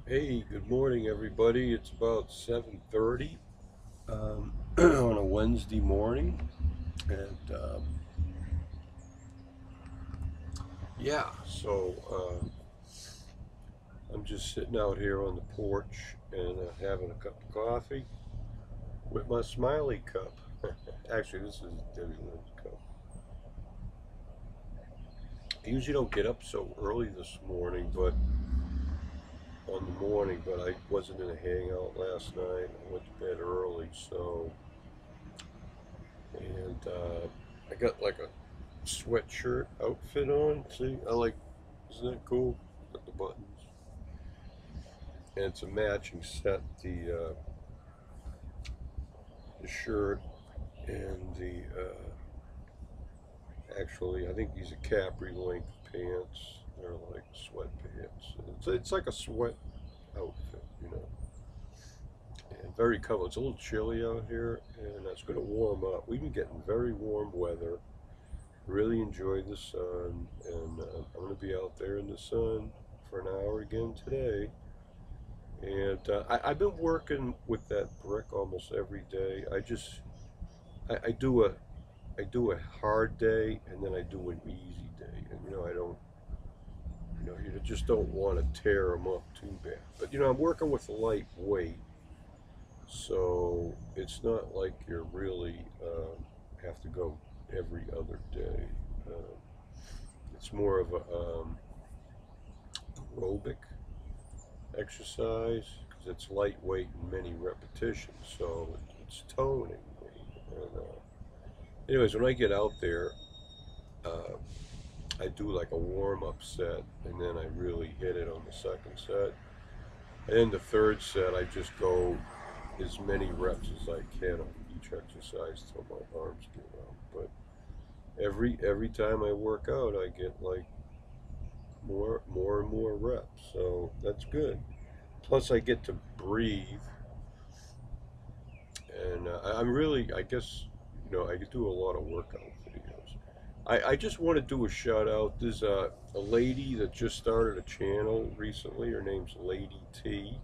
Hey, good morning, everybody. It's about 7:30 on a Wednesday morning, and yeah, so I'm just sitting out here on the porch and having a cup of coffee with my Smiley cup. Actually, this is Debbie Lynn's cup. I usually don't get up so early this morning, but but I wasn't in a hangout last night. I went to bed early, so and I got like a sweatshirt outfit on. See, isn't that cool? Got the buttons, and it's a matching set. The shirt and actually, I think these are capri length pants. They're like sweatpants. It's like a sweat outfit, and very cold. It's a little chilly out here, and it's going to warm up. We've been getting very warm weather. Really enjoyed the sun, and I'm going to be out there in the sun for an hour again today. And I've been working with that brick almost every day. I do a hard day and then I do an easy day, and I don't you just don't want to tear them up too bad. But I'm working with light weight, so it's not like you're really have to go every other day. Um, it's more of a aerobic exercise because it's lightweight and many repetitions, so it's toning me. And anyways, when I get out there, uh, I do like a warm up set, and then I really hit it on the second set. And then the third set, I just go as many reps as I can on each exercise till my arms give out. But every time I work out, I get like more and more reps, so that's good. Plus, I get to breathe, and I'm really, I guess, I do a lot of workout videos. I just want to do a shout out. There's a lady that just started a channel recently. Her name's Lady T,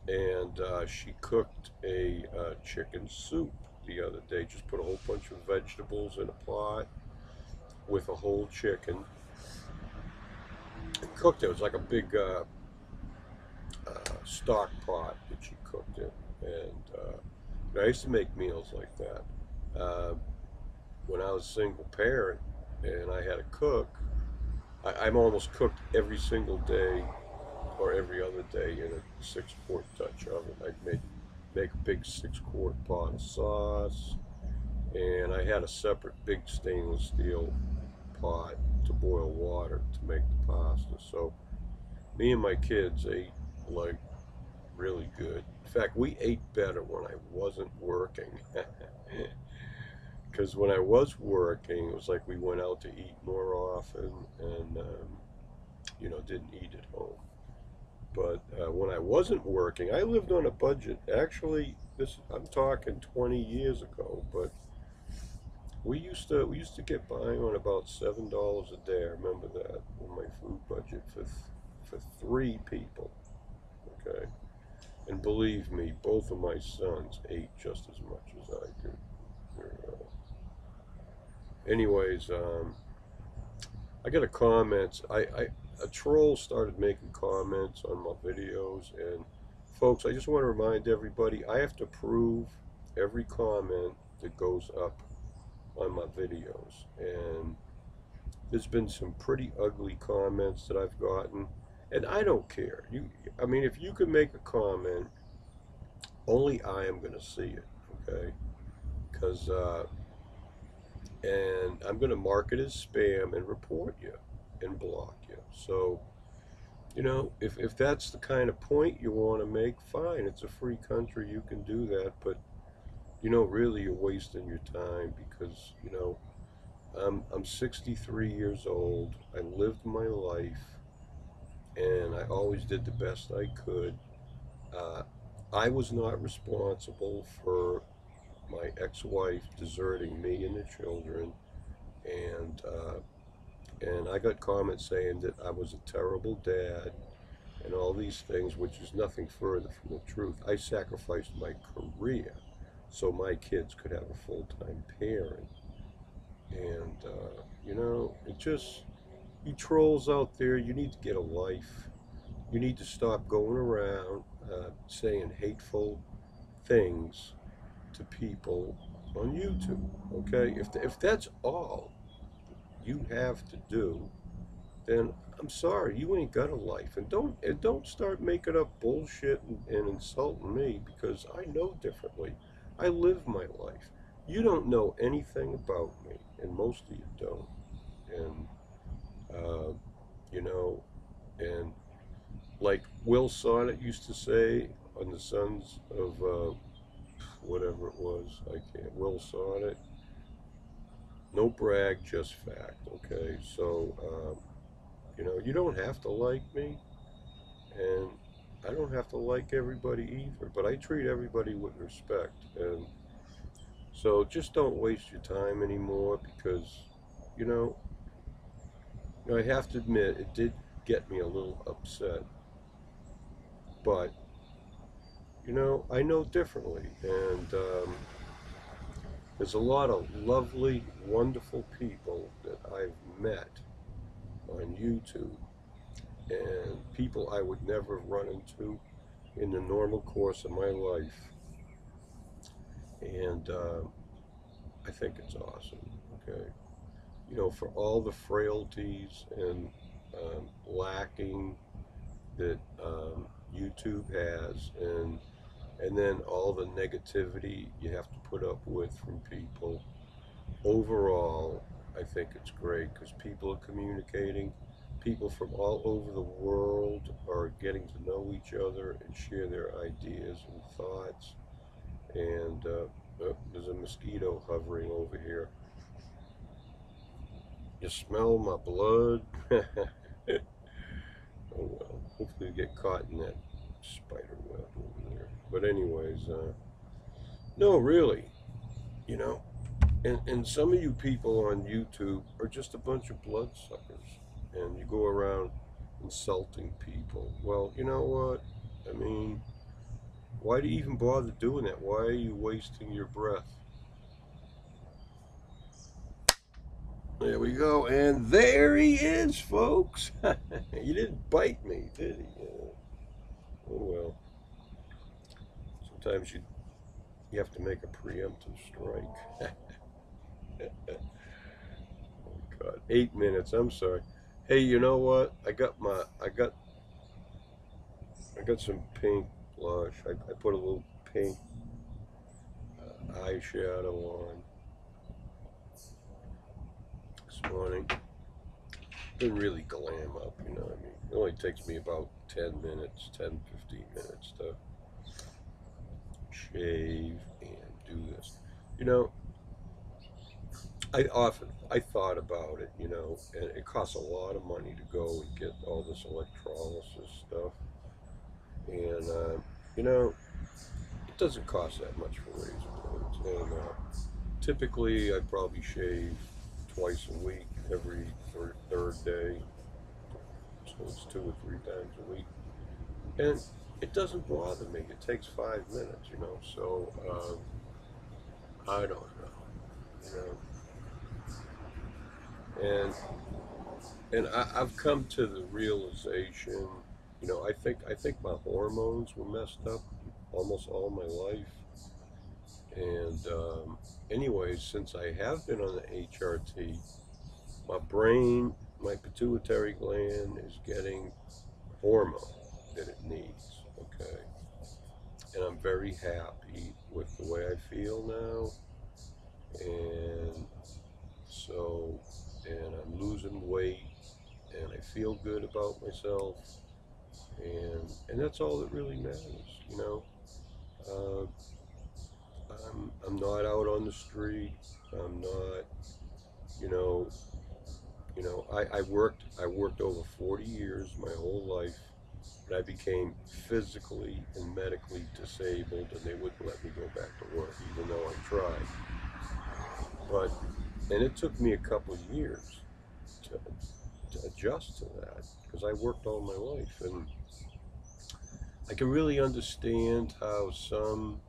and she cooked a chicken soup the other day. Just put a whole bunch of vegetables in a pot with a whole chicken and cooked it. It was like a big stock pot that she cooked it, and I used to make meals like that. Uh, when I was a single parent and I had a cook, I'm almost cooked every single day or every other day in a 6-quart Dutch oven. I'd make a big 6-quart pot of sauce, and I had a separate big stainless steel pot to boil water to make the pasta. So me and my kids ate like really good. In fact, we ate better when I wasn't working. Because when I was working, it was like we went out to eat more often and, didn't eat at home. But when I wasn't working, I lived on a budget. Actually, I'm talking 20 years ago, but we used to get by on about $7 a day. I remember that on my food budget for 3 people. Okay, and believe me, both of my sons ate just as much as I did. Anyways, I got a comment. A troll started making comments on my videos, and folks, I just want to remind everybody I have to prove every comment that goes up on my videos, and there's been some pretty ugly comments that I've gotten, and I don't care. I mean, if you can make a comment, only I am going to see it, okay? Because and I'm going to mark it as spam and report you and block you. So, if that's the kind of point you want to make, fine. It's a free country. You can do that. But, really, you're wasting your time because, I'm 63 years old. I lived my life and I always did the best I could. Uh, I was not responsible for my ex wife deserting me and the children. And, uh, and I got comments saying that I was a terrible dad, and all these things, which is nothing further from the truth. I sacrificed my career so my kids could have a full-time parent. And, it just, you trolls out there, you need to get a life. You need to stop going around saying hateful things to people on YouTube, okay? If that's all you have to do, then I'm sorry, you ain't got a life. And don't start making up bullshit and insulting me because I know differently. I live my life. You don't know anything about me, and most of you don't. And uh, you know, and like Will Sonnet used to say on the Sons of whatever it was, I can't. Will Sonnet, no brag, just fact. Okay, so you don't have to like me, and I don't have to like everybody either, but I treat everybody with respect. And so just don't waste your time anymore because, you know, I have to admit it did get me a little upset, but, I know differently. And there's a lot of lovely, wonderful people that I've met on YouTube and people I would never run into in the normal course of my life. And I think it's awesome. Okay, for all the frailties and lacking that YouTube has, and then all the negativity you have to put up with from people. Overall, I think it's great because people are communicating. People from all over the world are getting to know each other and share their ideas and thoughts. And there's a mosquito hovering over here. You smell my blood? Oh well, hopefully you get caught in that spider web over there. But anyways, no, really, you know, and some of you people on YouTube are just a bunch of bloodsuckers, and you go around insulting people. Well, you know what? I mean, why do you even bother doing that? Why are you wasting your breath? There we go, and there he is, folks. He didn't bite me, did he? Oh well. Sometimes you have to make a preemptive strike. Oh God, 8 minutes. I'm sorry. Hey, you know what? I got some pink blush. I put a little pink eyeshadow on this morning. Didn't really glam up, you know what I mean? It only takes me about 10 minutes, 10, 15 minutes to shave and do this. You know, I thought about it, and it costs a lot of money to go and get all this electrolysis stuff. And, it doesn't cost that much for razor blades. And typically I probably shave twice a week, every third day. So it's 2 or 3 times a week. And it doesn't bother me. It takes 5 minutes, So I don't know, and I've come to the realization, I think my hormones were messed up almost all my life. And anyways, since I have been on the HRT, my brain, my pituitary gland is getting hormone that it needs. Okay, and I'm very happy with the way I feel now. And so, and I'm losing weight, and I feel good about myself, and that's all that really matters. Uh, I'm not out on the street. I'm not, you know, I worked over 40 years, my whole life, and I became physically and medically disabled, and they wouldn't let me go back to work, even though I tried. But and it took me a couple of years to adjust to that because I worked all my life, and I can really understand how some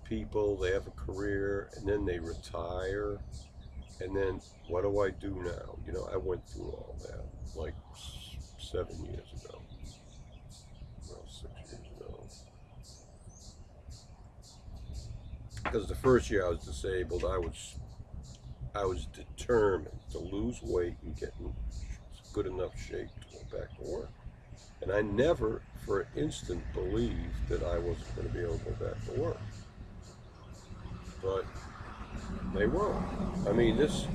people, they have a career and then they retire, and then what do I do now? You know, I went through all that like 7 years ago, well, 6 years ago. Because the first year I was disabled, I was determined to lose weight and get in good enough shape to go back to work. And I never for an instant believed that I wasn't going to be able to go back to work. But they won't. I mean, this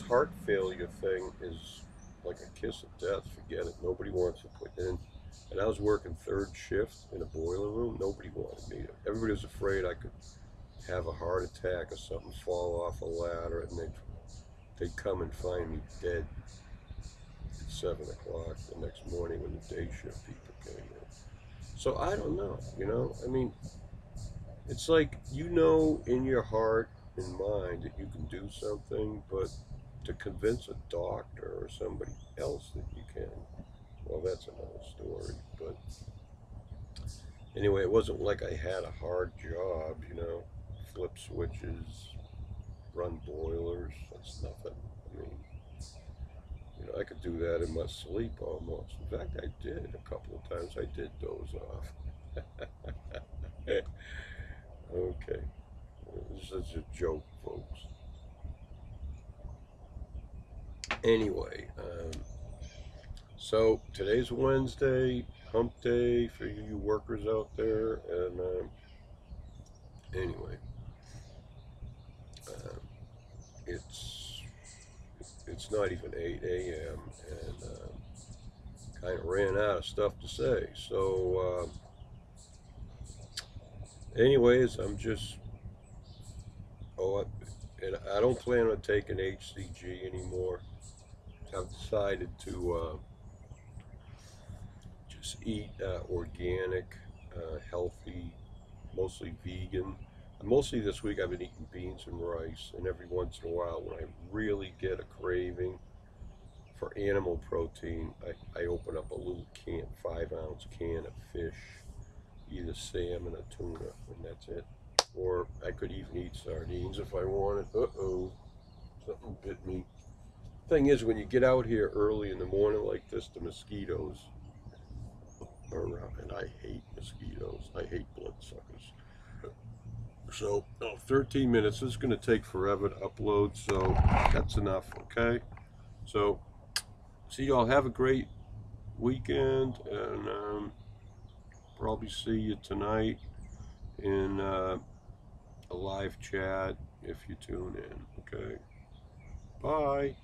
heart failure thing is like a kiss of death. Forget it. Nobody wants to put in. And I was working third shift in a boiler room. Nobody wanted me to. Everybody was afraid I could have a heart attack or something, fall off a ladder, and they'd come and find me dead at 7 o'clock the next morning when the day shift people came in. So I don't know. You know, I mean, it's like, you know, in your heart and mind that you can do something, but to convince a doctor or somebody else that you can, well, that's another story. But anyway, it wasn't like I had a hard job, you know, flip switches, run boilers. That's nothing. I mean, you know, I could do that in my sleep almost. In fact, I did a couple of times. I did doze off. Okay, this is a joke, folks. Anyway, so today's Wednesday, hump day for you workers out there, and anyway, uh, it's it's not even 8 a.m. and kind of ran out of stuff to say. So, anyways, I'm just and I don't plan on taking HCG anymore. I've decided to just eat organic, healthy, mostly vegan. Mostly this week I've been eating beans and rice, and every once in a while when I really get a craving for animal protein, I open up a little 5-ounce can of fish, either salmon or tuna, and that's it. Or I could even eat sardines if I wanted. Uh-oh, something bit me. Thing is, when you get out here early in the morning like this, the mosquitoes are around, and I hate mosquitoes. I hate bloodsuckers. So, 13 minutes. This is going to take forever to upload, so that's enough, okay? So, see y'all. Have a great weekend, and probably see you tonight in a live chat if you tune in, okay? Bye.